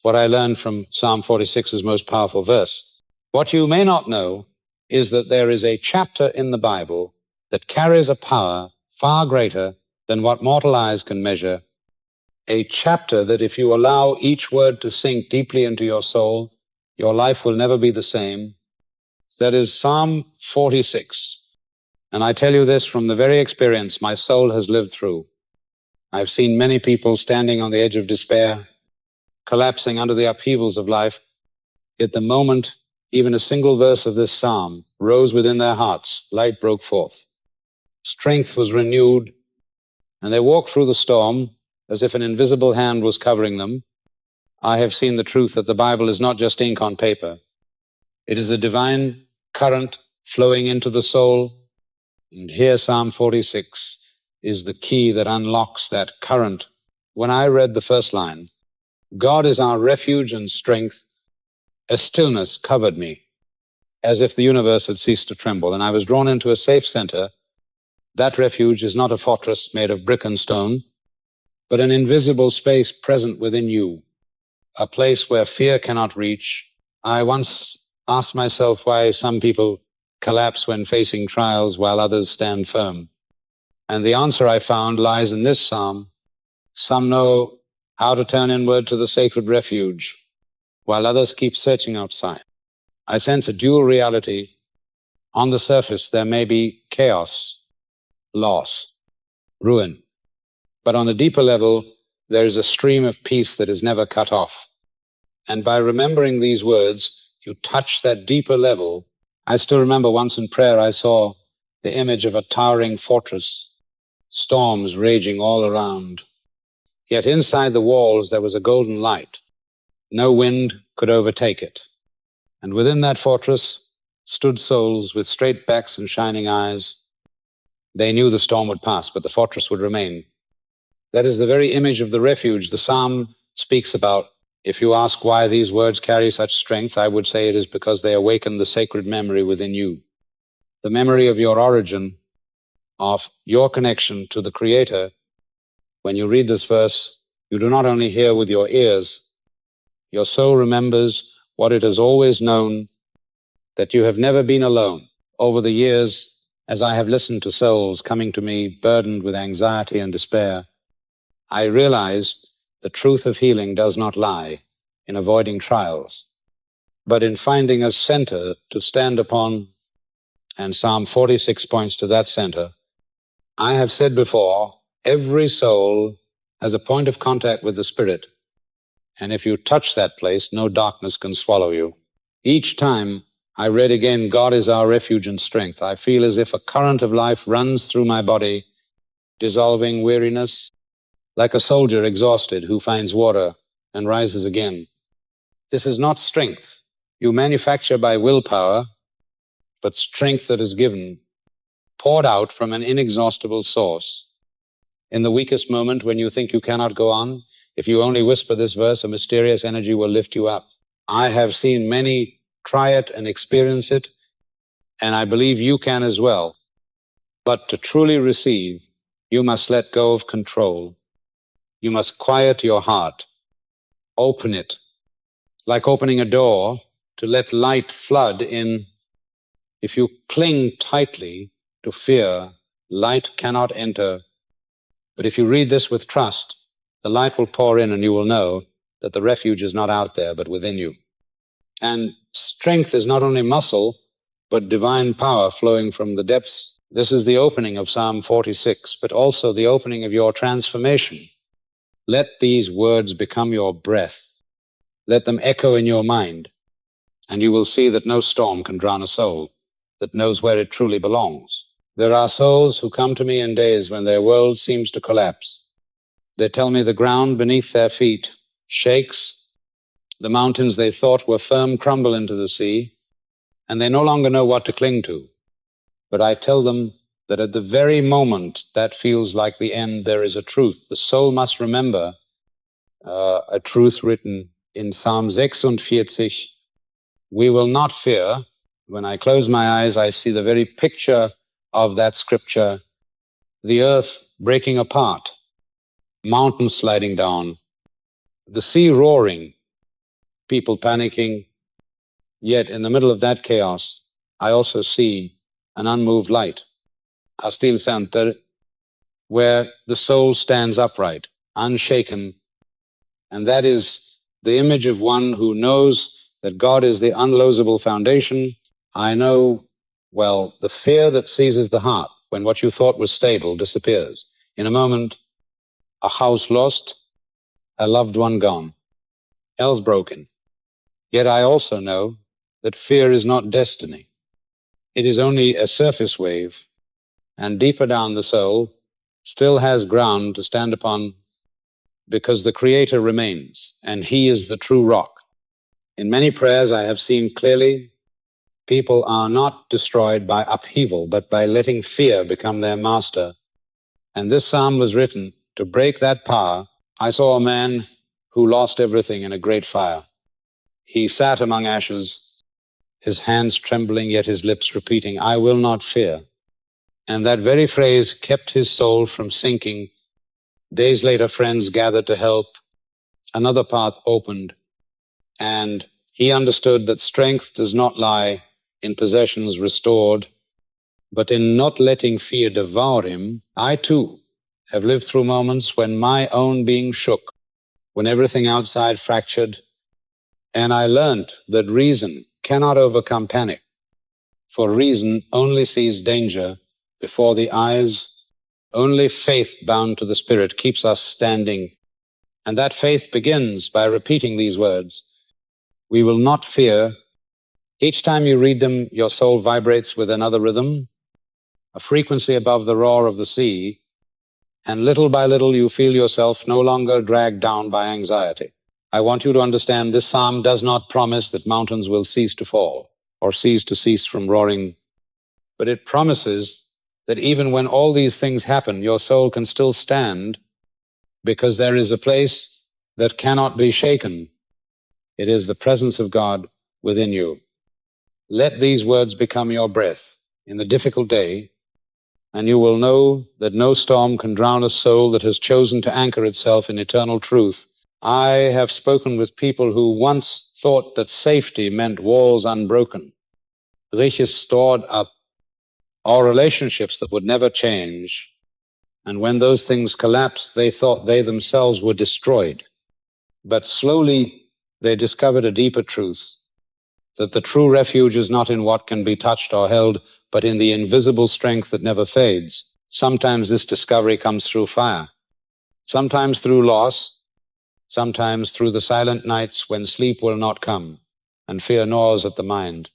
what I learned from Psalm 46's most powerful verse. What you may not know is that there is a chapter in the Bible that carries a power far greater than what mortal eyes can measure, a chapter that if you allow each word to sink deeply into your soul, your life will never be the same. That is Psalm 46. And I tell you this from the very experience my soul has lived through. I've seen many people standing on the edge of despair, collapsing under the upheavals of life. Yet the moment even a single verse of this psalm rose within their hearts, light broke forth. Strength was renewed, and they walked through the storm as if an invisible hand was covering them. I have seen the truth that the Bible is not just ink on paper. It is a divine current flowing into the soul, and here Psalm 46 is the key that unlocks that current. When I read the first line, God is our refuge and strength, a stillness covered me, as if the universe had ceased to tremble, and I was drawn into a safe center. That refuge is not a fortress made of brick and stone, but an invisible space present within you, a place where fear cannot reach. I once asked myself why some people collapse when facing trials while others stand firm. And the answer I found lies in this psalm. Some know how to turn inward to the sacred refuge, while others keep searching outside. I sense a dual reality. On the surface, there may be chaos, loss, ruin. But on a deeper level, there is a stream of peace that is never cut off. And by remembering these words, you touch that deeper level. I still remember once in prayer I saw the image of a towering fortress, storms raging all around. Yet inside the walls there was a golden light. No wind could overtake it. And within that fortress stood souls with straight backs and shining eyes. They knew the storm would pass, but the fortress would remain. That is the very image of the refuge the psalm speaks about. If you ask why these words carry such strength, I would say it is because they awaken the sacred memory within you. The memory of your origin, of your connection to the Creator. When you read this verse, you do not only hear with your ears, your soul remembers what it has always known, that you have never been alone. Over the years, as I have listened to souls coming to me burdened with anxiety and despair, I realize the truth of healing does not lie in avoiding trials, but in finding a center to stand upon, and Psalm 46 points to that center. I have said before, every soul has a point of contact with the Spirit, and if you touch that place, no darkness can swallow you. Each time I read again, God is our refuge and strength, I feel as if a current of life runs through my body, dissolving weariness, like a soldier exhausted who finds water and rises again. This is not strength you manufacture by willpower, but strength that is given, poured out from an inexhaustible source. In the weakest moment when you think you cannot go on, if you only whisper this verse, a mysterious energy will lift you up. I have seen many try it and experience it, and I believe you can as well. But to truly receive, you must let go of control. You must quiet your heart, open it, like opening a door to let light flood in. If you cling tightly to fear, light cannot enter. But if you read this with trust, the light will pour in and you will know that the refuge is not out there, but within you. And strength is not only muscle, but divine power flowing from the depths. This is the opening of Psalm 46, but also the opening of your transformation. Let these words become your breath. Let them echo in your mind, and you will see that no storm can drown a soul that knows where it truly belongs. There are souls who come to me in days when their world seems to collapse. They tell me the ground beneath their feet shakes, the mountains they thought were firm crumble into the sea, and they no longer know what to cling to. But I tell them that at the very moment that feels like the end, there is a truth. The soul must remember a truth written in Psalm 46. We will not fear. When I close my eyes, I see the very picture of that scripture, the earth breaking apart, mountains sliding down, the sea roaring, people panicking. Yet in the middle of that chaos, I also see an unmoved light, a still center, where the soul stands upright, unshaken, and that is the image of one who knows that God is the unlosable foundation. I know, well, the fear that seizes the heart when what you thought was stable disappears. In a moment, a house lost, a loved one gone, health broken. Yet I also know that fear is not destiny. It is only a surface wave, and deeper down the soul still has ground to stand upon, because the Creator remains, and He is the true rock. In many prayers I have seen clearly people are not destroyed by upheaval, but by letting fear become their master. And this psalm was written to break that power. I saw a man who lost everything in a great fire. He sat among ashes, his hands trembling, yet his lips repeating, I will not fear. And that very phrase kept his soul from sinking. Days later, friends gathered to help. Another path opened, and he understood that strength does not lie in possessions restored, but in not letting fear devour him. I, too, have lived through moments when my own being shook, when everything outside fractured, and I learned that reason cannot overcome panic, for reason only sees danger before the eyes. Only faith bound to the Spirit keeps us standing, and that faith begins by repeating these words. We will not fear. Each time you read them, your soul vibrates with another rhythm, a frequency above the roar of the sea, and little by little you feel yourself no longer dragged down by anxiety. I want you to understand this psalm does not promise that mountains will cease to fall or cease from roaring, but it promises that even when all these things happen, your soul can still stand, because there is a place that cannot be shaken. It is the presence of God within you. Let these words become your breath in the difficult day, and you will know that no storm can drown a soul that has chosen to anchor itself in eternal truth. I have spoken with people who once thought that safety meant walls unbroken, riches stored up, or relationships that would never change. And when those things collapsed, they thought they themselves were destroyed. But slowly they discovered a deeper truth, that the true refuge is not in what can be touched or held, but in the invisible strength that never fades. Sometimes this discovery comes through fire, sometimes through loss, sometimes through the silent nights when sleep will not come and fear gnaws at the mind.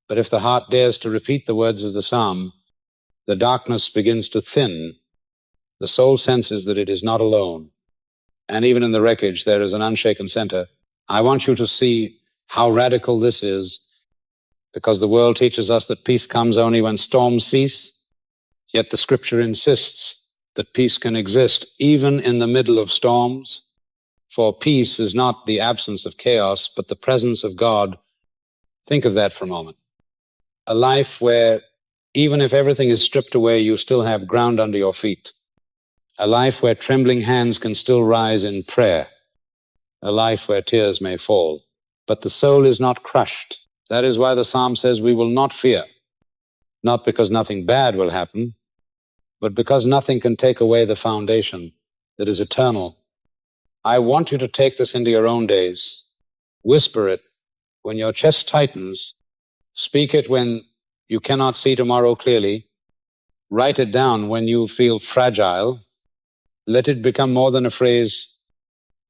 But if the heart dares to repeat the words of the psalm, the darkness begins to thin. The soul senses that it is not alone. And even in the wreckage, there is an unshaken center. I want you to see how radical this is, because the world teaches us that peace comes only when storms cease. Yet the Scripture insists that peace can exist even in the middle of storms. For peace is not the absence of chaos, but the presence of God. Think of that for a moment. A life where even if everything is stripped away, you still have ground under your feet. A life where trembling hands can still rise in prayer. A life where tears may fall. But the soul is not crushed. That is why the psalm says we will not fear. Not because nothing bad will happen, but because nothing can take away the foundation that is eternal. I want you to take this into your own days. Whisper it when your chest tightens. Speak it when you cannot see tomorrow clearly. Write it down when you feel fragile. Let it become more than a phrase.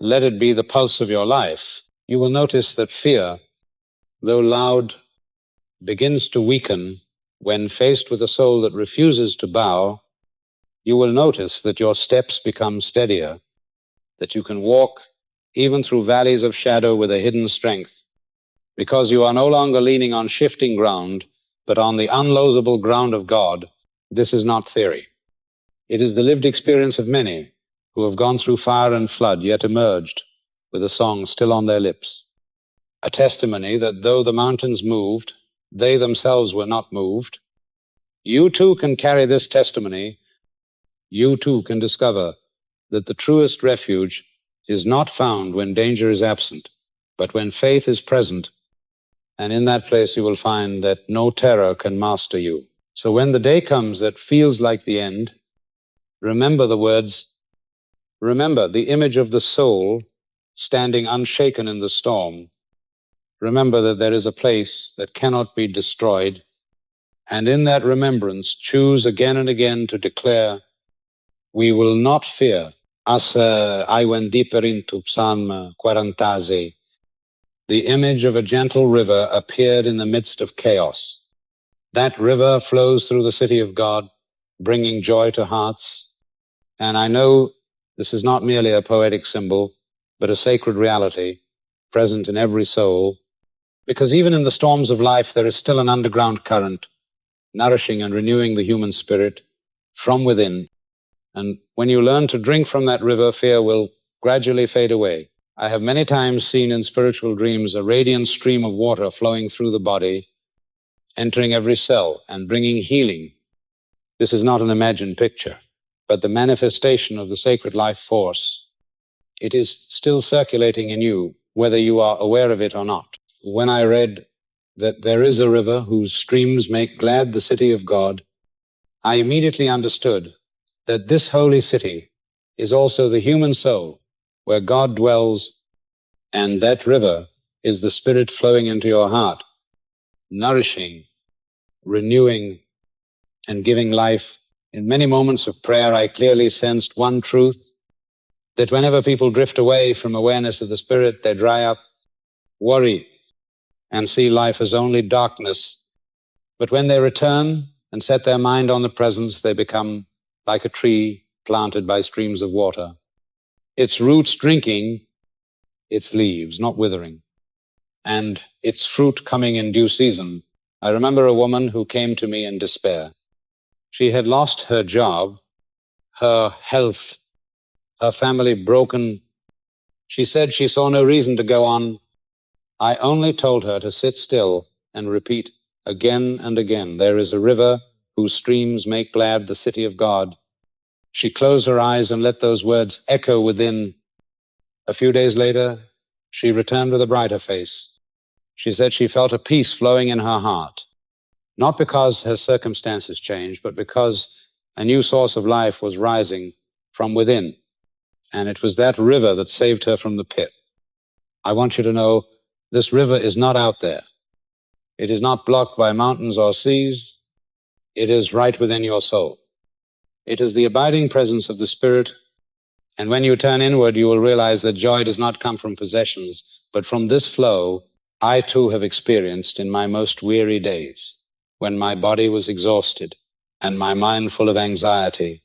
Let it be the pulse of your life. You will notice that fear, though loud, begins to weaken when faced with a soul that refuses to bow. You will notice that your steps become steadier, that you can walk even through valleys of shadow with a hidden strength, because you are no longer leaning on shifting ground, but on the unlosable ground of God. This is not theory. It is the lived experience of many who have gone through fire and flood, yet emerged with a song still on their lips, a testimony that though the mountains moved, they themselves were not moved. You too can carry this testimony. You too can discover that the truest refuge is not found when danger is absent, But when faith is present, and in that place you will find that no terror can master you. So when the day comes that feels like the end, remember the words, remember the image of the soul standing unshaken in the storm. Remember that there is a place that cannot be destroyed, and in that remembrance choose again and again to declare, we will not fear. As I went deeper into Psalm 40, the image of a gentle river appeared in the midst of chaos. That river flows through the city of God, bringing joy to hearts. And I know this is not merely a poetic symbol, but a sacred reality present in every soul, because even in the storms of life there is still an underground current, nourishing and renewing the human spirit from within. And when you learn to drink from that river, fear will gradually fade away. I have many times seen in spiritual dreams a radiant stream of water flowing through the body, entering every cell and bringing healing. This is not an imagined picture, but the manifestation of the sacred life force. It is still circulating in you, whether you are aware of it or not. When I read that there is a river whose streams make glad the city of God, I immediately understood that this holy city is also the human soul where God dwells, and that river is the Spirit flowing into your heart, nourishing, renewing, and giving life. In many moments of prayer, I clearly sensed one truth, that whenever people drift away from awareness of the Spirit, they dry up, worry, and see life as only darkness. But when they return and set their mind on the presence, they become like a tree planted by streams of water, its roots drinking its leaves, not withering, and its fruit coming in due season. I remember a woman who came to me in despair. She had lost her job, her health, her family broken. She said she saw no reason to go on. I only told her to sit still and repeat again and again, there is a river whose streams make glad the city of God. She closed her eyes and let those words echo within. A few days later, she returned with a brighter face. She said she felt a peace flowing in her heart, not because her circumstances changed, but because a new source of life was rising from within. And it was that river that saved her from the pit. I want you to know this river is not out there. It is not blocked by mountains or seas. It is right within your soul. It is the abiding presence of the Spirit. And when you turn inward, you will realize that joy does not come from possessions, but from this flow I too have experienced in my most weary days, when my body was exhausted and my mind full of anxiety.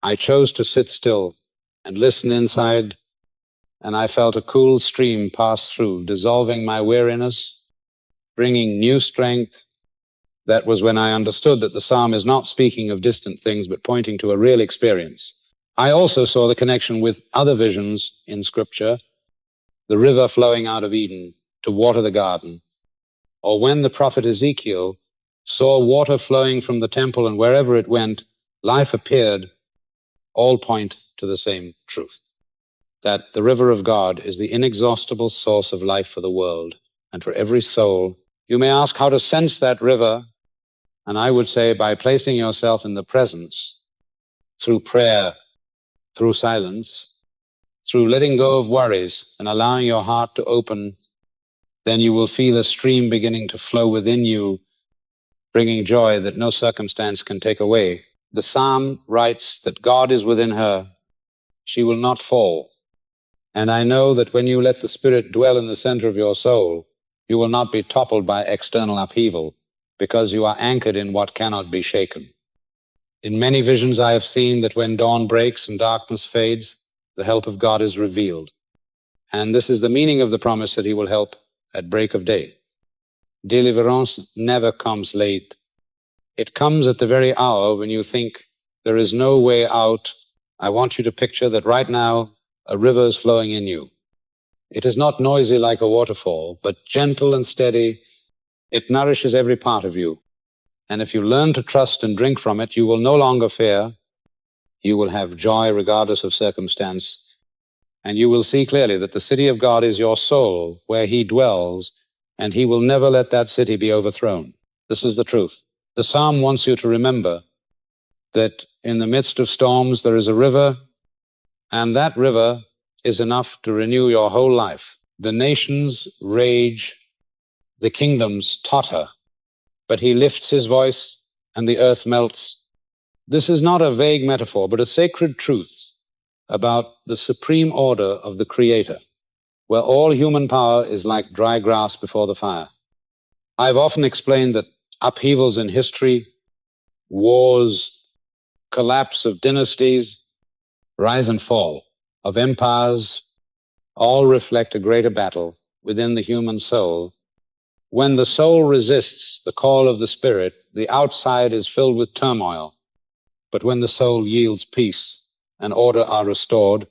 I chose to sit still and listen inside, and I felt a cool stream pass through, dissolving my weariness, bringing new strength. That was when I understood that the psalm is not speaking of distant things, but pointing to a real experience. I also saw the connection with other visions in Scripture, the river flowing out of Eden to water the garden, or when the prophet Ezekiel saw water flowing from the temple, and wherever it went, life appeared. All point to the same truth, that the river of God is the inexhaustible source of life for the world and for every soul. You may ask how to sense that river, and I would say by placing yourself in the presence, through prayer, through silence, through letting go of worries and allowing your heart to open. Then you will feel a stream beginning to flow within you, bringing joy that no circumstance can take away. The psalm writes that God is within her. She will not fall. And I know that when you let the Spirit dwell in the center of your soul, you will not be toppled by external upheaval, because you are anchored in what cannot be shaken. In many visions I have seen that when dawn breaks and darkness fades, the help of God is revealed. And this is the meaning of the promise that He will help at break of day. Deliverance never comes late. It comes at the very hour when you think there is no way out. I want you to picture that right now a river is flowing in you. It is not noisy like a waterfall, but gentle and steady. It nourishes every part of you. And if you learn to trust and drink from it, you will no longer fear. You will have joy regardless of circumstance. and you will see clearly that the city of God is your soul, where he dwells, and he will never let that city be overthrown. This is the truth. The psalm wants you to remember that in the midst of storms there is a river, and that river is enough to renew your whole life. The nations rage, the kingdoms totter, but he lifts his voice and the earth melts. This is not a vague metaphor, but a sacred truth about the supreme order of the Creator, where all human power is like dry grass before the fire. I've often explained that upheavals in history, wars, collapse of dynasties, rise and fall of empires, all reflect a greater battle within the human soul. When the soul resists the call of the Spirit, the outside is filled with turmoil. But when the soul yields, peace and order are restored.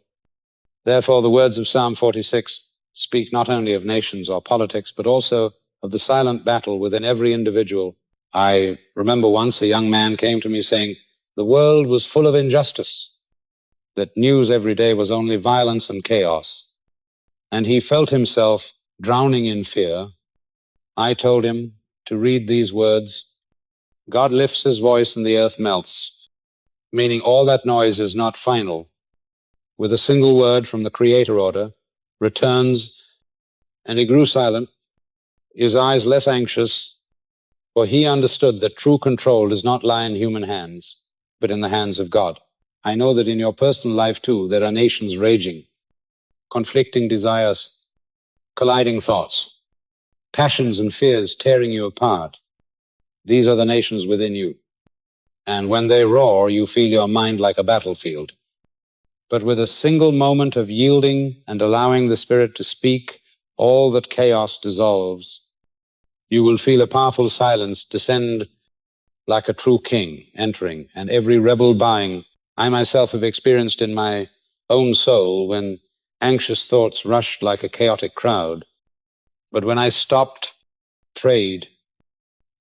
Therefore, the words of Psalm 46 speak not only of nations or politics, but also of the silent battle within every individual. I remember once a young man came to me saying, the world was full of injustice, that news every day was only violence and chaos, and he felt himself drowning in fear. I told him to read these words, God lifts his voice and the earth melts, meaning all that noise is not final. With a single word from the Creator order, returns, and he grew silent, his eyes less anxious, for he understood that true control does not lie in human hands, but in the hands of God. I know that in your personal life, too, there are nations raging, conflicting desires, colliding thoughts, passions and fears tearing you apart. These are the nations within you. And when they roar, you feel your mind like a battlefield. But with a single moment of yielding and allowing the Spirit to speak, all that chaos dissolves. You will feel a powerful silence descend like a true king entering, and every rebel bowing. I myself have experienced in my own soul when anxious thoughts rushed like a chaotic crowd. But when I stopped, prayed,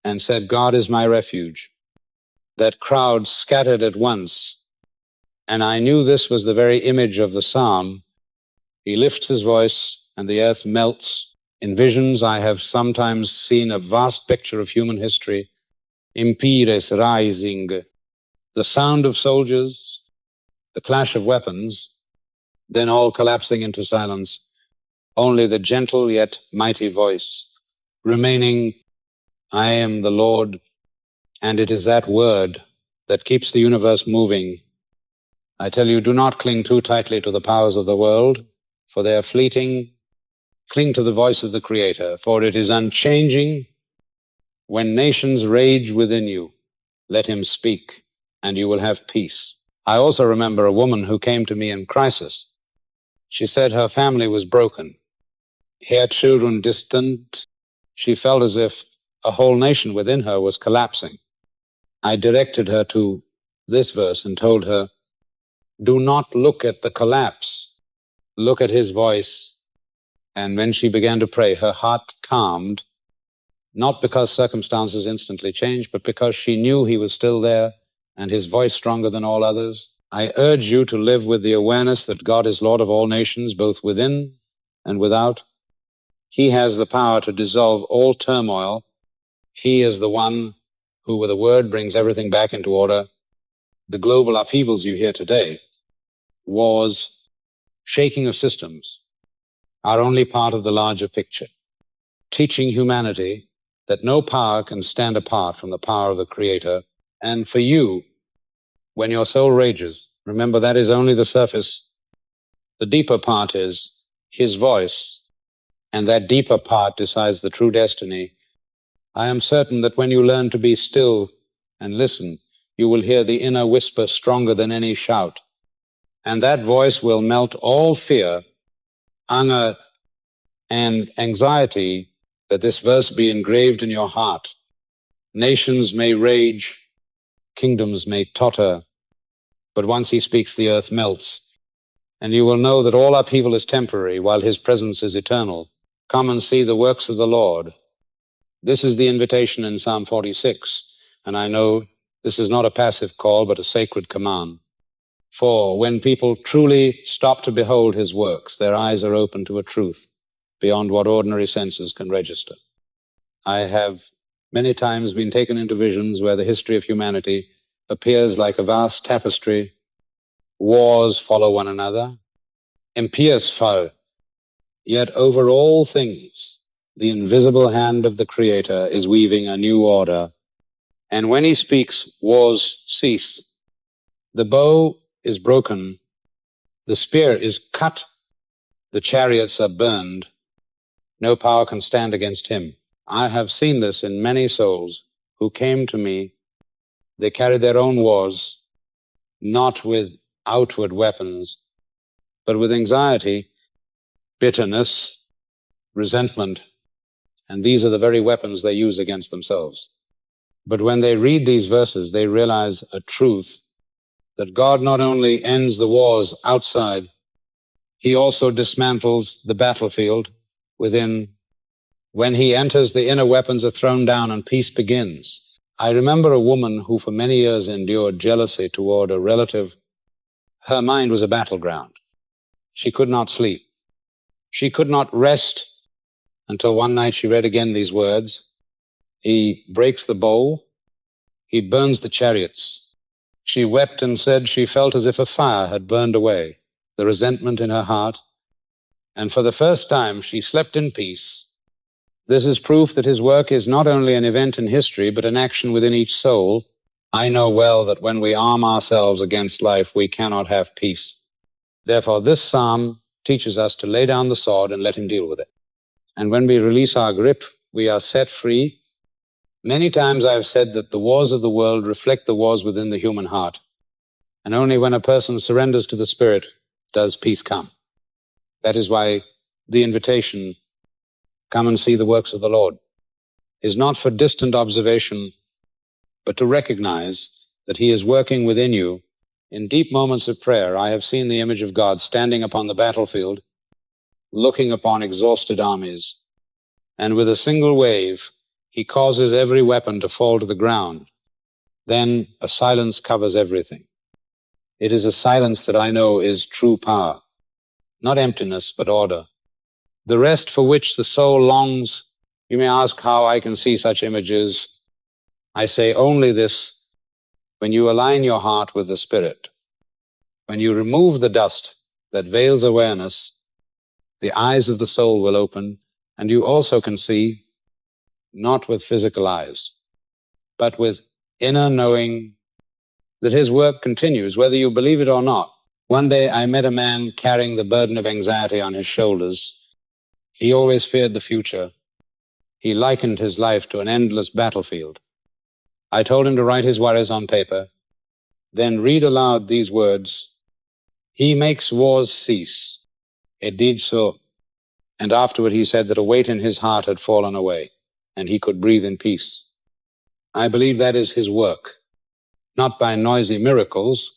and said, God is my refuge, that crowd scattered at once, and I knew this was the very image of the psalm. He lifts his voice, and the earth melts. In visions, I have sometimes seen a vast picture of human history, empires rising, the sound of soldiers, the clash of weapons, then all collapsing into silence, only the gentle yet mighty voice remaining, I am the Lord, and it is that word that keeps the universe moving. I tell you, do not cling too tightly to the powers of the world, for they are fleeting. Cling to the voice of the Creator, for it is unchanging. When nations rage within you, let him speak, and you will have peace. I also remember a woman who came to me in crisis. She said her family was broken, her children distant. She felt as if a whole nation within her was collapsing. I directed her to this verse and told her, do not look at the collapse, look at his voice. And when she began to pray, her heart calmed, not because circumstances instantly changed, but because she knew he was still there and his voice stronger than all others. I urge you to live with the awareness that God is Lord of all nations, both within and without. He has the power to dissolve all turmoil. He is the one who, with a word, brings everything back into order. The global upheavals you hear today, wars, shaking of systems, are only part of the larger picture, teaching humanity that no power can stand apart from the power of the Creator. And for you, when your soul rages, remember that is only the surface. The deeper part is his voice, and that deeper part decides the true destiny. I am certain that when you learn to be still and listen, you will hear the inner whisper stronger than any shout. And that voice will melt all fear, anger, and anxiety. That this verse be engraved in your heart. Nations may rage, kingdoms may totter, but once he speaks, the earth melts. And you will know that all upheaval is temporary, while his presence is eternal. Come and see the works of the Lord. This is the invitation in Psalm 46, and I know this is not a passive call, but a sacred command. For when people truly stop to behold his works, their eyes are open to a truth beyond what ordinary senses can register. I have many times been taken into visions where the history of humanity appears like a vast tapestry. Wars follow one another, impious foe, yet over all things the invisible hand of the Creator is weaving a new order. And when he speaks, wars cease. The bow is broken, the spear is cut, the chariots are burned. No power can stand against him. I have seen this in many souls who came to me. They carried their own wars, not with outward weapons, but with anxiety, bitterness, resentment, and these are the very weapons they use against themselves. But when they read these verses, they realize a truth that God not only ends the wars outside, he also dismantles the battlefield within. When he enters, the inner weapons are thrown down and peace begins. I remember a woman who for many years endured jealousy toward a relative. Her mind was a battleground. She could not sleep. She could not rest until one night she read again these words. He breaks the bow. He burns the chariots. She wept and said she felt as if a fire had burned away the resentment in her heart. And for the first time, she slept in peace. This is proof that his work is not only an event in history, but an action within each soul. I know well that when we arm ourselves against life, we cannot have peace. Therefore, this psalm teaches us to lay down the sword and let him deal with it. And when we release our grip, we are set free. Many times I have said that the wars of the world reflect the wars within the human heart. And only when a person surrenders to the Spirit does peace come. That is why the invitation, come and see the works of the Lord, is not for distant observation, but to recognize that he is working within you. In deep moments of prayer, I have seen the image of God standing upon the battlefield, looking upon exhausted armies, and with a single wave, he causes every weapon to fall to the ground. Then a silence covers everything. It is a silence that I know is true power, not emptiness, but order. The rest for which the soul longs. You may ask how I can see such images. I say only this: when you align your heart with the Spirit, when you remove the dust that veils awareness, the eyes of the soul will open, and you also can see, not with physical eyes, but with inner knowing that his work continues, whether you believe it or not. One day I met a man carrying the burden of anxiety on his shoulders. He always feared the future. He likened his life to an endless battlefield. I told him to write his worries on paper, then read aloud these words: he makes wars cease. It did so. And afterward he said that a weight in his heart had fallen away, and he could breathe in peace. I believe that is his work, not by noisy miracles,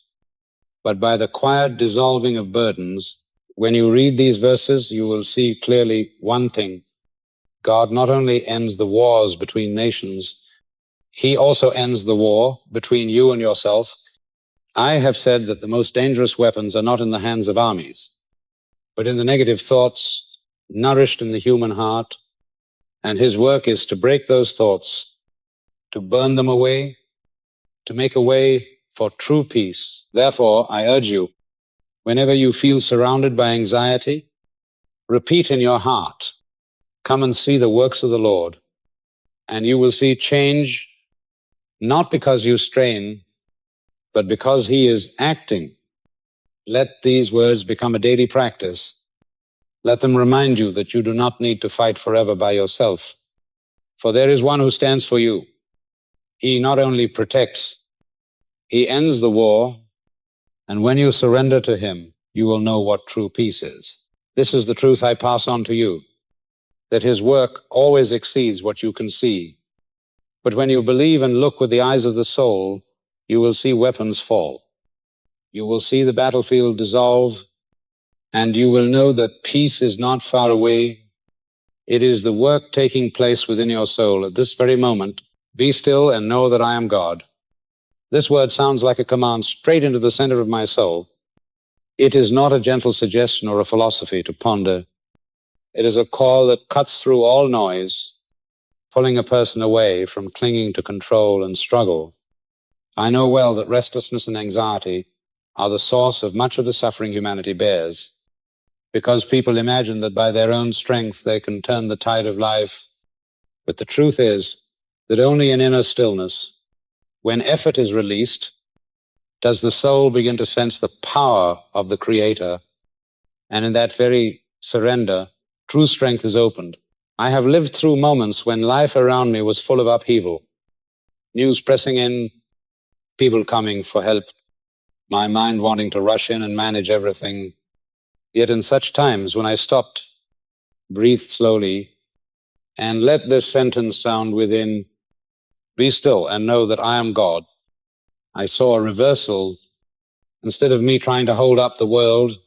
but by the quiet dissolving of burdens. When you read these verses, you will see clearly one thing. God not only ends the wars between nations, he also ends the war between you and yourself. I have said that the most dangerous weapons are not in the hands of armies, but in the negative thoughts nourished in the human heart, and his work is to break those thoughts, to burn them away, to make a way for true peace. Therefore, I urge you, whenever you feel surrounded by anxiety, repeat in your heart, come and see the works of the Lord, and you will see change, not because you strain, but because he is acting. Let these words become a daily practice. Let them remind you that you do not need to fight forever by yourself, for there is one who stands for you. He not only protects, he ends the war, and when you surrender to him, you will know what true peace is. This is the truth I pass on to you, that his work always exceeds what you can see. But when you believe and look with the eyes of the soul, you will see weapons fall. You will see the battlefield dissolve, and you will know that peace is not far away. It is the work taking place within your soul at this very moment. Be still and know that I am God. This word sounds like a command straight into the center of my soul. It is not a gentle suggestion or a philosophy to ponder. It is a call that cuts through all noise, pulling a person away from clinging to control and struggle. I know well that restlessness and anxiety are the source of much of the suffering humanity bears, because people imagine that by their own strength they can turn the tide of life. But the truth is that only in inner stillness, when effort is released, does the soul begin to sense the power of the Creator, and in that very surrender, true strength is opened. I have lived through moments when life around me was full of upheaval, news pressing in, people coming for help, my mind wanting to rush in and manage everything. Yet in such times when I stopped, breathed slowly, and let this sentence sound within, "Be still and know that I am God," I saw a reversal. Instead of me trying to hold up the world,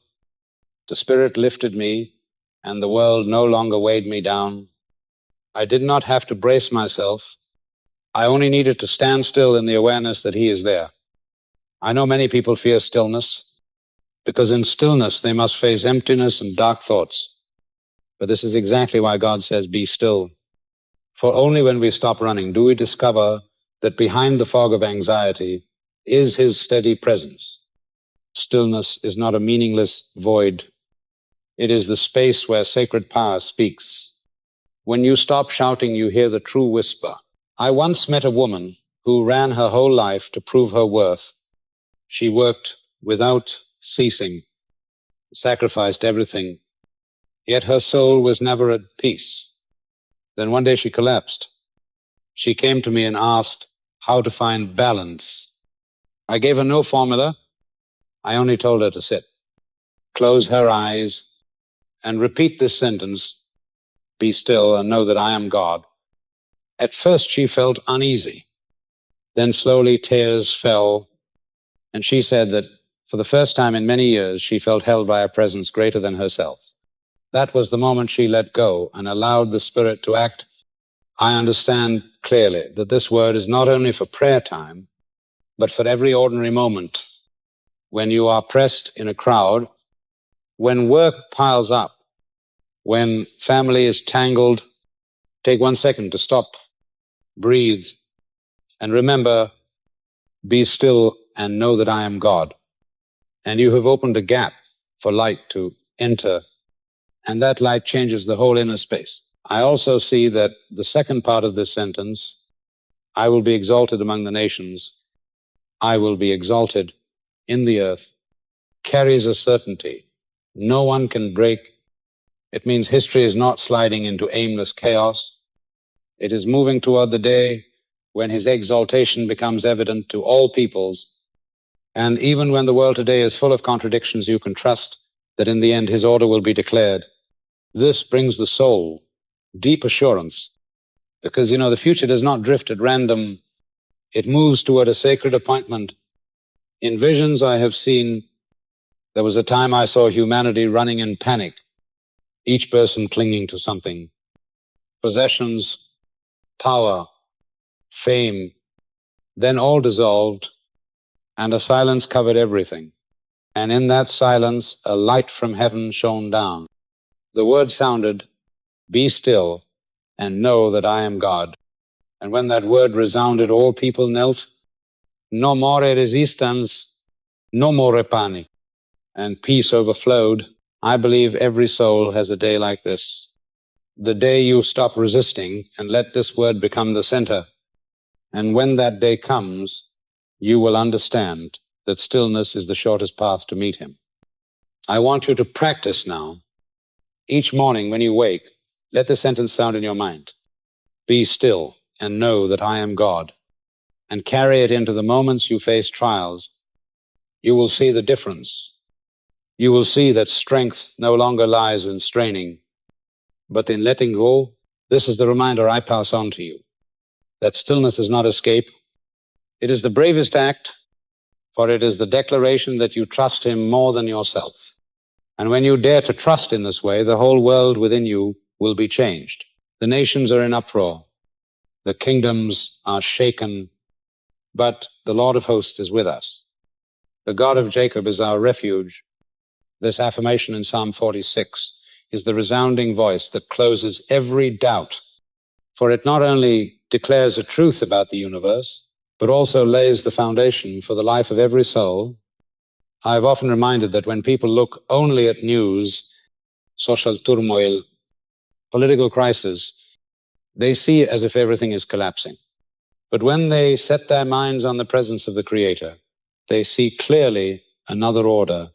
the Spirit lifted me, and the world no longer weighed me down. I did not have to brace myself. I only needed to stand still in the awareness that He is there. I know many people fear stillness, because in stillness they must face emptiness and dark thoughts. But this is exactly why God says, "Be still." For only when we stop running do we discover that behind the fog of anxiety is His steady presence. Stillness is not a meaningless void. It is the space where sacred power speaks. When you stop shouting, you hear the true whisper. I once met a woman who ran her whole life to prove her worth. She worked without ceasing, sacrificed everything, yet her soul was never at peace. Then one day she collapsed. She came to me and asked how to find balance. I gave her no formula. I only told her to sit, close her eyes, and repeat this sentence, "Be still and know that I am God." At first she felt uneasy. Then slowly tears fell, and she said that for the first time in many years she felt held by a presence greater than herself. That was the moment she let go and allowed the Spirit to act. I understand clearly that this word is not only for prayer time, but for every ordinary moment. When you are pressed in a crowd, when work piles up, when family is tangled, take 1 second to stop, breathe, and remember, be still and know that I am God. And you have opened a gap for light to enter, and that light changes the whole inner space. I also see that the second part of this sentence, "I will be exalted among the nations, I will be exalted in the earth," carries a certainty no one can break. It means history is not sliding into aimless chaos. It is moving toward the day when His exaltation becomes evident to all peoples. And even when the world today is full of contradictions, you can trust that in the end His order will be declared. This brings the soul deep assurance, because, the future does not drift at random. It moves toward a sacred appointment. In visions I have seen, there was a time I saw humanity running in panic, each person clinging to something. Possessions, power, fame, then all dissolved, and a silence covered everything. And in that silence, a light from heaven shone down. The word sounded, "Be still and know that I am God." And when that word resounded, all people knelt. No more resistance, no more panic. And peace overflowed. I believe every soul has a day like this. The day you stop resisting and let this word become the center. And when that day comes, you will understand that stillness is the shortest path to meet Him. I want you to practice now. Each morning when you wake, let the sentence sound in your mind. Be still and know that I am God. And carry it into the moments you face trials. You will see the difference. You will see that strength no longer lies in straining, but in letting go. This is the reminder I pass on to you, that stillness is not escape. It is the bravest act, for it is the declaration that you trust Him more than yourself. And when you dare to trust in this way, the whole world within you will be changed. The nations are in uproar. The kingdoms are shaken. but the Lord of hosts is with us. The God of Jacob is our refuge. This affirmation in Psalm 46 is the resounding voice that closes every doubt, for it not only declares a truth about the universe, but also lays the foundation for the life of every soul. I've often reminded that when people look only at news, social turmoil, political crisis, they see as if everything is collapsing. But when they set their minds on the presence of the Creator, they see clearly another order,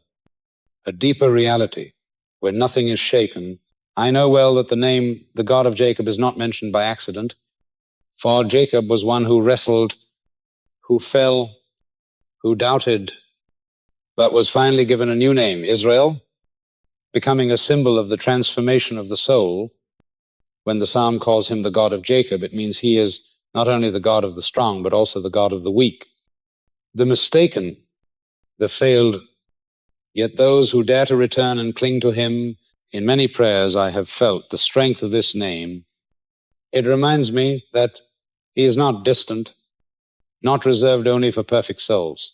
a deeper reality, where nothing is shaken. I know well that the name, the God of Jacob, is not mentioned by accident, for Jacob was one who wrestled, who fell, who doubted, but was finally given a new name, Israel, becoming a symbol of the transformation of the soul. When the psalm calls him the God of Jacob, it means he is not only the God of the strong, but also the God of the weak, the mistaken, the failed. Yet those who dare to return and cling to him, in many prayers I have felt the strength of this name. It reminds me that he is not distant, not reserved only for perfect souls,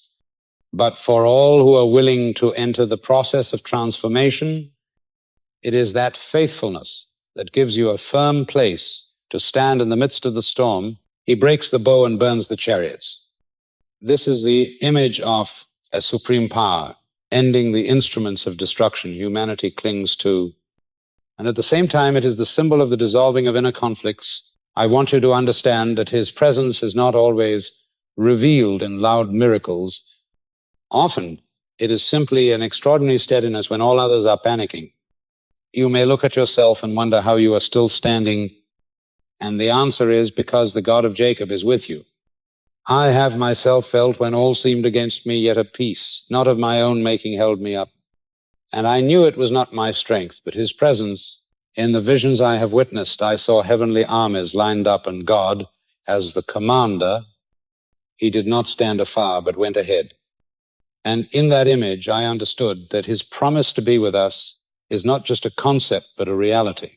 but for all who are willing to enter the process of transformation. It is that faithfulness that gives you a firm place to stand in the midst of the storm. He breaks the bow and burns the chariots. This is the image of a supreme power, ending the instruments of destruction humanity clings to. And at the same time, it is the symbol of the dissolving of inner conflicts. I want you to understand that his presence is not always revealed in loud miracles. Often, it is simply an extraordinary steadiness when all others are panicking. You may look at yourself and wonder how you are still standing, and the answer is because the God of Jacob is with you. I have myself felt when all seemed against me, yet a peace, not of my own making, held me up. And I knew it was not my strength, but his presence. In the visions I have witnessed, I saw heavenly armies lined up, and God, as the commander, he did not stand afar, but went ahead. And in that image, I understood that his promise to be with us is not just a concept, but a reality.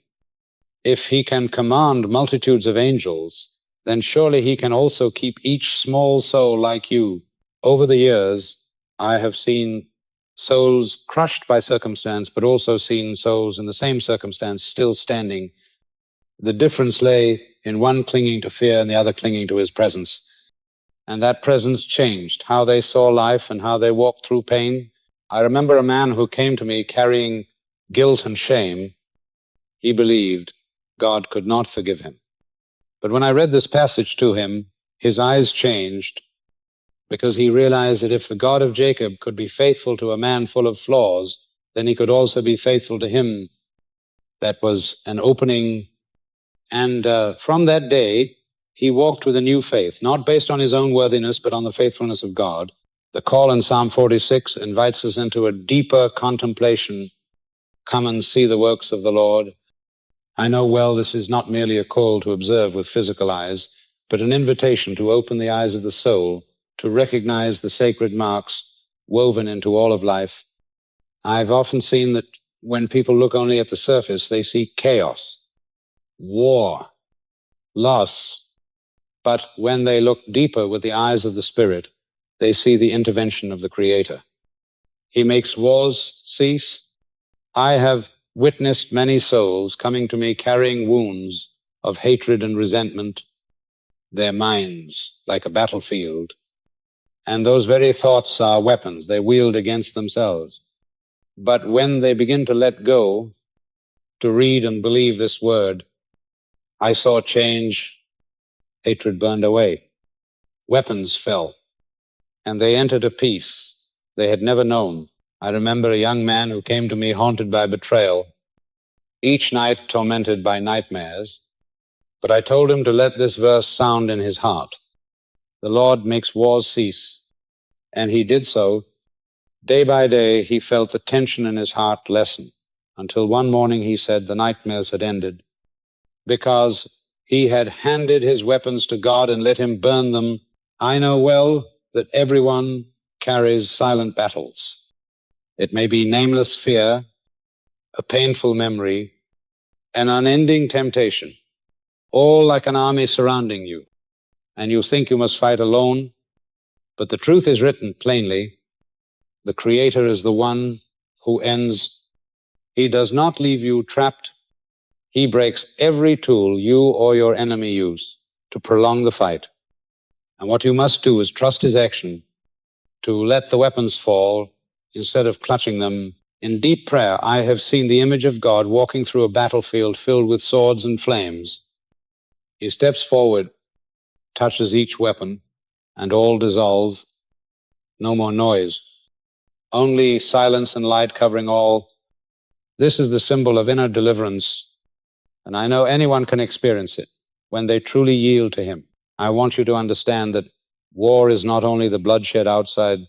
If he can command multitudes of angels, then surely he can also keep each small soul like you. Over the years, I have seen souls crushed by circumstance, but also seen souls in the same circumstance still standing. The difference lay in one clinging to fear and the other clinging to his presence. And that presence changed how they saw life and how they walked through pain. I remember a man who came to me carrying guilt and shame. He believed God could not forgive him. But when I read this passage to him, his eyes changed, because he realized that if the God of Jacob could be faithful to a man full of flaws, then he could also be faithful to him. That was an opening. And from that day, he walked with a new faith, not based on his own worthiness, but on the faithfulness of God. The call in Psalm 46 invites us into a deeper contemplation. Come and see the works of the Lord. I know well this is not merely a call to observe with physical eyes, but an invitation to open the eyes of the soul, to recognize the sacred marks woven into all of life. I've often seen that when people look only at the surface, they see chaos, war, loss. But when they look deeper with the eyes of the Spirit, they see the intervention of the Creator. He makes wars cease. I have witnessed many souls coming to me carrying wounds of hatred and resentment, their minds like a battlefield. And those very thoughts are weapons they wield against themselves. But when they begin to let go, to read and believe this word, I saw change. Hatred burned away. Weapons fell. And they entered a peace they had never known. I remember a young man who came to me haunted by betrayal, each night tormented by nightmares. But I told him to let this verse sound in his heart. The Lord makes wars cease. And he did so. Day by day, he felt the tension in his heart lessen, until one morning he said the nightmares had ended, because he had handed his weapons to God and let him burn them. I know well that everyone carries silent battles. It may be nameless fear, a painful memory, an unending temptation, all like an army surrounding you, and you think you must fight alone. But the truth is written plainly. The Creator is the one who ends. He does not leave you trapped. He breaks every tool you or your enemy use to prolong the fight. And what you must do is trust his action to let the weapons fall instead of clutching them. In deep prayer, I have seen the image of God walking through a battlefield filled with swords and flames. He steps forward, touches each weapon, and all dissolve. No more noise. Only silence and light covering all. This is the symbol of inner deliverance, and I know anyone can experience it when they truly yield to him. I want you to understand that war is not only the bloodshed outside,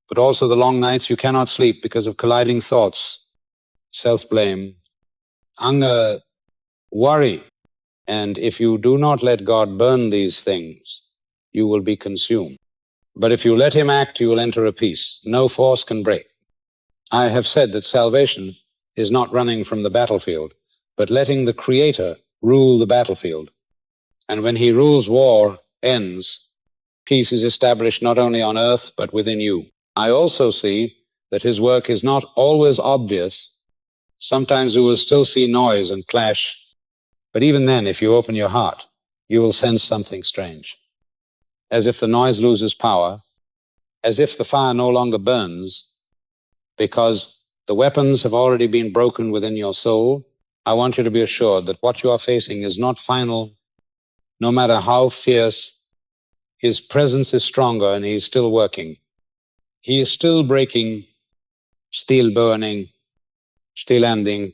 but also the long nights you cannot sleep because of colliding thoughts, self-blame, anger, worry. And if you do not let God burn these things, you will be consumed. But if you let him act, you will enter a peace no force can break. I have said that salvation is not running from the battlefield, but letting the Creator rule the battlefield. And when he rules, war ends. Peace is established not only on earth, but within you. I also see that his work is not always obvious. Sometimes you will still see noise and clash, but even then, if you open your heart, you will sense something strange. As if the noise loses power, as if the fire no longer burns, because the weapons have already been broken within your soul. I want you to be assured that what you are facing is not final. No matter how fierce, his presence is stronger and he's still working. He is still breaking, still burning, still ending.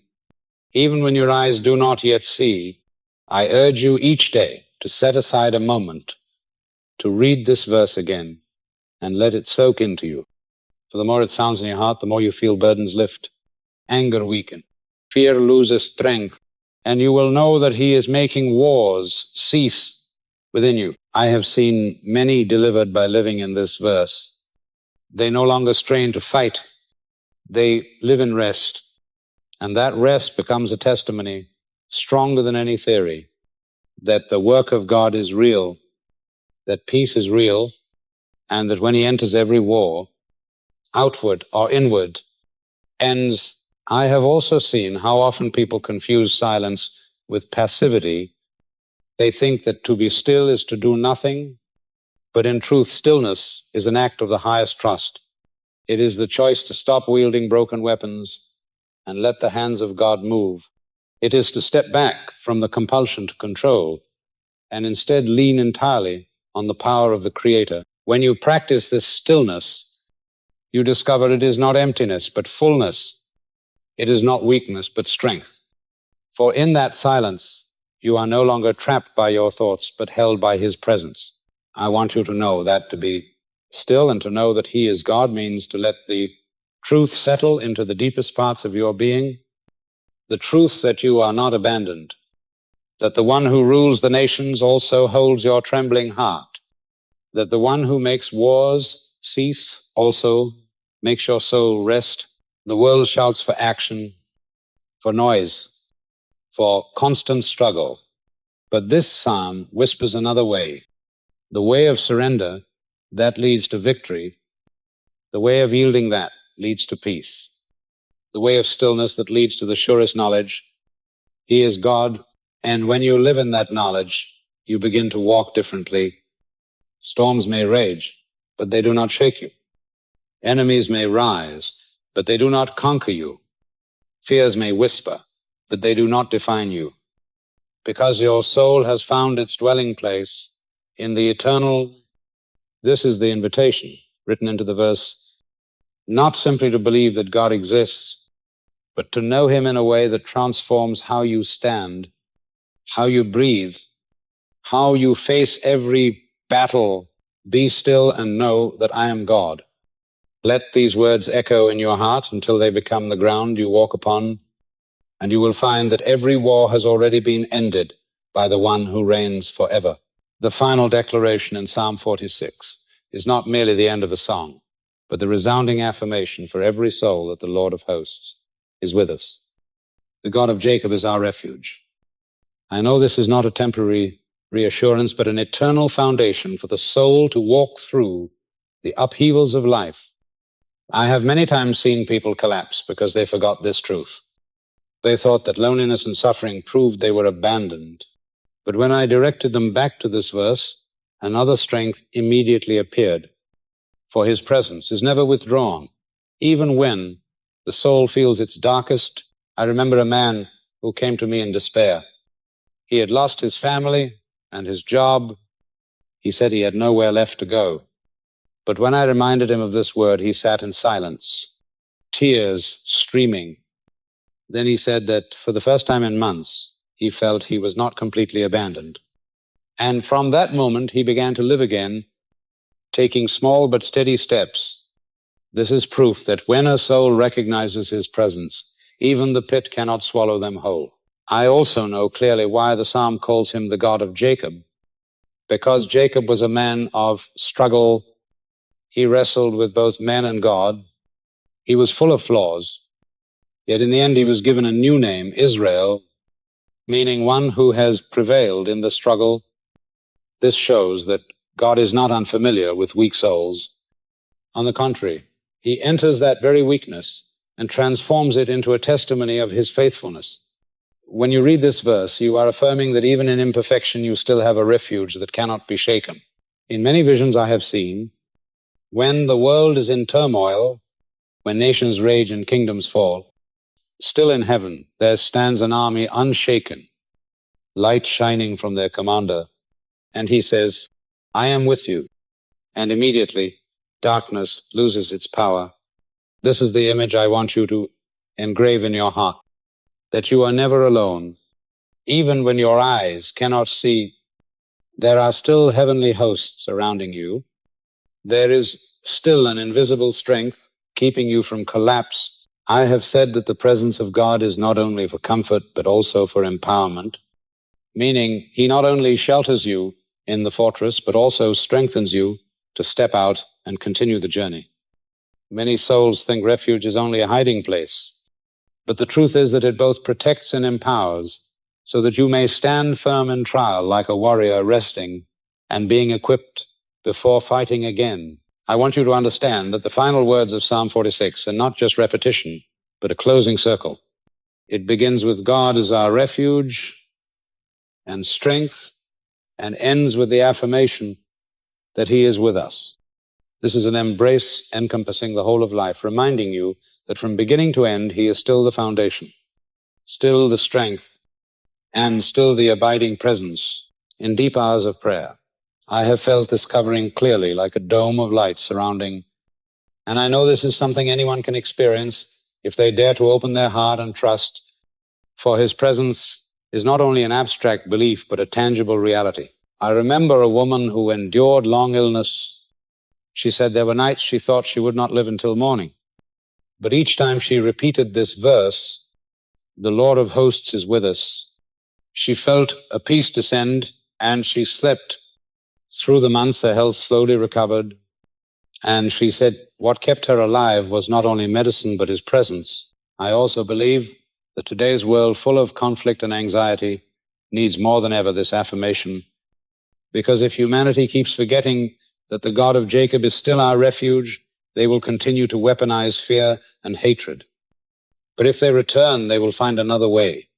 Even when your eyes do not yet see, I urge you each day to set aside a moment to read this verse again and let it soak into you. For the more it sounds in your heart, the more you feel burdens lift, anger weaken, fear loses strength, and you will know that he is making wars cease within you. I have seen many delivered by living in this verse. They no longer strain to fight. They live in rest. And that rest becomes a testimony stronger than any theory that the work of God is real, that peace is real, and that when he enters every war, outward or inward, ends. I have also seen how often people confuse silence with passivity. They think that to be still is to do nothing, but in truth, stillness is an act of the highest trust. It is the choice to stop wielding broken weapons and let the hands of God move. It is to step back from the compulsion to control and instead lean entirely on the power of the Creator. When you practice this stillness, you discover it is not emptiness, but fullness. It is not weakness, but strength. For in that silence, you are no longer trapped by your thoughts, but held by his presence. I want you to know that to be still and to know that he is God means to let the truth settle into the deepest parts of your being, the truth that you are not abandoned, that the one who rules the nations also holds your trembling heart, that the one who makes wars cease also makes your soul rest. The world shouts for action, for noise, for constant struggle. But this psalm whispers another way, the way of surrender that leads to victory, the way of yielding that leads to peace, the way of stillness that leads to the surest knowledge. He is God, and when you live in that knowledge, you begin to walk differently. Storms may rage, but they do not shake you. Enemies may rise, but they do not conquer you. Fears may whisper, but they do not define you. Because your soul has found its dwelling place in the eternal. This is the invitation written into the verse, not simply to believe that God exists, but to know him in a way that transforms how you stand, how you breathe, how you face every battle. Be still and know that I am God. Let these words echo in your heart until they become the ground you walk upon, and you will find that every war has already been ended by the one who reigns forever. The final declaration in Psalm 46 is not merely the end of a song, but the resounding affirmation for every soul that the Lord of hosts is with us. The God of Jacob is our refuge. I know this is not a temporary reassurance, but an eternal foundation for the soul to walk through the upheavals of life. I have many times seen people collapse because they forgot this truth. They thought that loneliness and suffering proved they were abandoned. But when I directed them back to this verse, another strength immediately appeared. For his presence is never withdrawn. Even when the soul feels its darkest, I remember a man who came to me in despair. He had lost his family and his job. He said he had nowhere left to go. But when I reminded him of this word, he sat in silence, tears streaming. Then he said that for the first time in months, he felt he was not completely abandoned. And from that moment, he began to live again, taking small but steady steps. This is proof that when a soul recognizes his presence, even the pit cannot swallow them whole. I also know clearly why the psalm calls him the God of Jacob, because Jacob was a man of struggle. He wrestled with both men and God. He was full of flaws, yet in the end he was given a new name, Israel, meaning one who has prevailed in the struggle. This shows that God is not unfamiliar with weak souls. On the contrary, he enters that very weakness and transforms it into a testimony of his faithfulness. When you read this verse, you are affirming that even in imperfection you still have a refuge that cannot be shaken. In many visions I have seen, when the world is in turmoil, when nations rage and kingdoms fall, still in heaven there stands an army unshaken, light shining from their commander, and he says, I am with you. And immediately darkness loses its power. This is the image I want you to engrave in your heart, that you are never alone. Even when your eyes cannot see, there are still heavenly hosts surrounding you. There is still an invisible strength keeping you from collapse. I have said that the presence of God is not only for comfort, but also for empowerment, meaning he not only shelters you in the fortress, but also strengthens you to step out and continue the journey. Many souls think refuge is only a hiding place, but the truth is that it both protects and empowers, so that you may stand firm in trial like a warrior resting and being equipped before fighting again. I want you to understand that the final words of Psalm 46 are not just repetition, but a closing circle. It begins with God as our refuge and strength, and ends with the affirmation that he is with us. This is an embrace encompassing the whole of life, reminding you that from beginning to end, he is still the foundation, still the strength, and still the abiding presence in deep hours of prayer. I have felt this covering clearly like a dome of light surrounding, and I know this is something anyone can experience if they dare to open their heart and trust, for his presence is not only an abstract belief, but a tangible reality. I remember a woman who endured long illness. She said there were nights she thought she would not live until morning. But each time she repeated this verse, the Lord of hosts is with us, she felt a peace descend, and she slept. Through the months, her health slowly recovered, and she said what kept her alive was not only medicine, but his presence. I also believe that today's world, full of conflict and anxiety, needs more than ever this affirmation, because if humanity keeps forgetting that the God of Jacob is still our refuge, they will continue to weaponize fear and hatred. But if they return, they will find another way,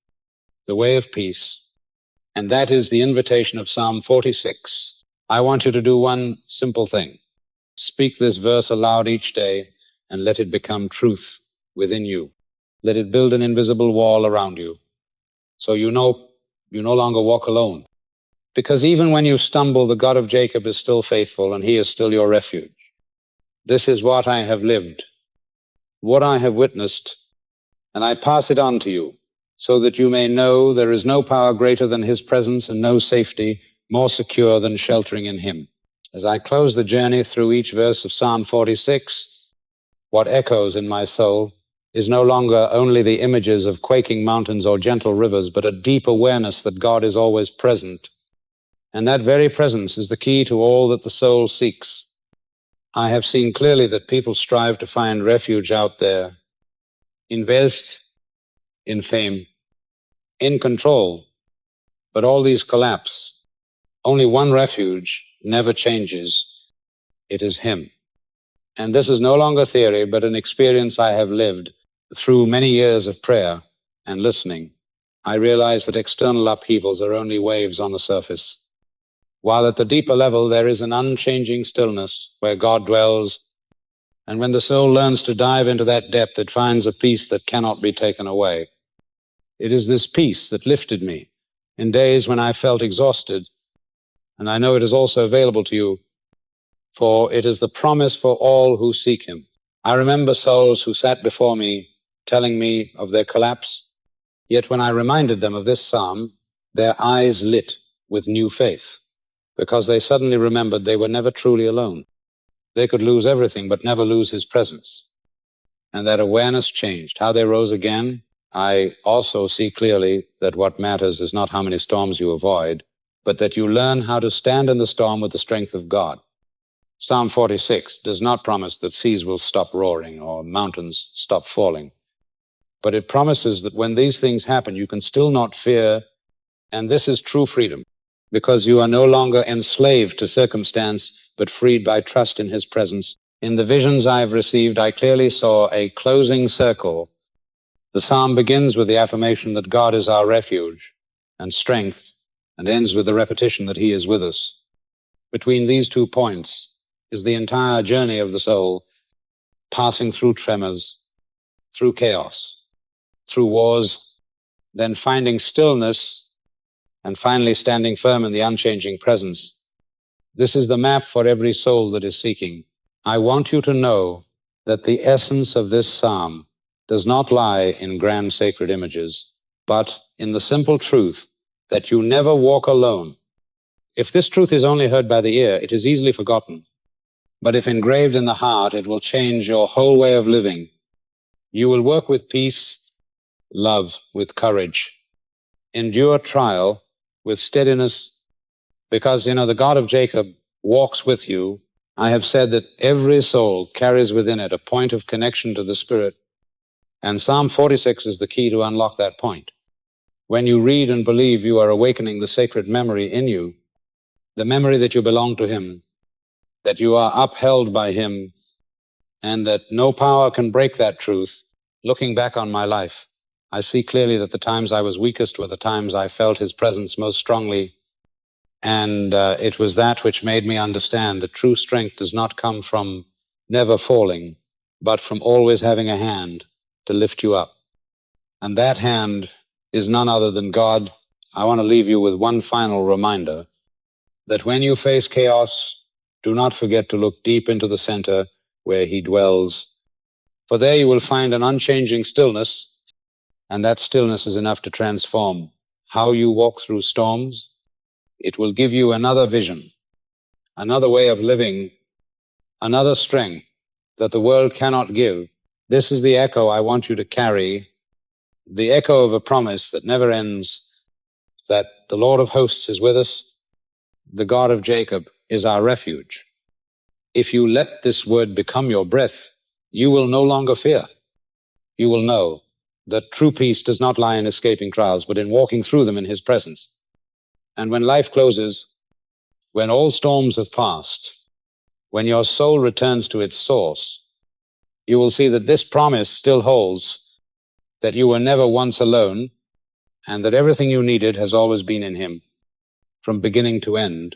the way of peace, and that is the invitation of Psalm 46. I want you to do one simple thing. Speak this verse aloud each day and let it become truth within you. Let it build an invisible wall around you, so you no longer walk alone. Because even when you stumble, the God of Jacob is still faithful, and he is still your refuge. This is what I have lived, what I have witnessed, and I pass it on to you, so that you may know there is no power greater than his presence and no safety more secure than sheltering in him. As I close the journey through each verse of Psalm 46, what echoes in my soul is no longer only the images of quaking mountains or gentle rivers, but a deep awareness that God is always present. And that very presence is the key to all that the soul seeks. I have seen clearly that people strive to find refuge out there, in wealth, in fame, in control, but all these collapse. Only one refuge never changes. It is him. And this is no longer theory, but an experience I have lived through many years of prayer and listening. I realize that external upheavals are only waves on the surface, while at the deeper level there is an unchanging stillness where God dwells. And when the soul learns to dive into that depth, it finds a peace that cannot be taken away. It is this peace that lifted me in days when I felt exhausted, and I know it is also available to you, for it is the promise for all who seek Him. I remember souls who sat before me telling me of their collapse, yet when I reminded them of this psalm, their eyes lit with new faith, because they suddenly remembered they were never truly alone. They could lose everything, but never lose His presence. And that awareness changed. How they rose again, I also see clearly that what matters is not how many storms you avoid, but that you learn how to stand in the storm with the strength of God. Psalm 46 does not promise that seas will stop roaring or mountains stop falling, but it promises that when these things happen, you can still not fear, and this is true freedom, because you are no longer enslaved to circumstance, but freed by trust in His presence. In the visions I have received, I clearly saw a closing circle. The psalm begins with the affirmation that God is our refuge and strength, and ends with the repetition that He is with us. Between these 2 points is the entire journey of the soul, passing through tremors, through chaos, through wars, then finding stillness, and finally standing firm in the unchanging presence. This is the map for every soul that is seeking. I want you to know that the essence of this psalm does not lie in grand sacred images, but in the simple truth that you never walk alone. If this truth is only heard by the ear, it is easily forgotten. But if engraved in the heart, it will change your whole way of living. You will work with peace, love with courage, endure trial with steadiness, because, the God of Jacob walks with you. I have said that every soul carries within it a point of connection to the Spirit, and Psalm 46 is the key to unlock that point. When you read and believe, you are awakening the sacred memory in you, the memory that you belong to Him, that you are upheld by Him, and that no power can break that truth. Looking back on my life, I see clearly that the times I was weakest were the times I felt His presence most strongly, and it was that which made me understand that true strength does not come from never falling, but from always having a hand to lift you up. And that hand is none other than God. I want to leave you with one final reminder that when you face chaos, do not forget to look deep into the center where He dwells. For there you will find an unchanging stillness, and that stillness is enough to transform how you walk through storms. It will give you another vision, another way of living, another strength that the world cannot give. This is the echo I want you to carry, the echo of a promise that never ends, that the Lord of hosts is with us, the God of Jacob is our refuge. If you let this word become your breath, you will no longer fear. You will know that true peace does not lie in escaping trials, but in walking through them in His presence. And when life closes, when all storms have passed, when your soul returns to its source, you will see that this promise still holds, that you were never once alone, and that everything you needed has always been in Him, from beginning to end.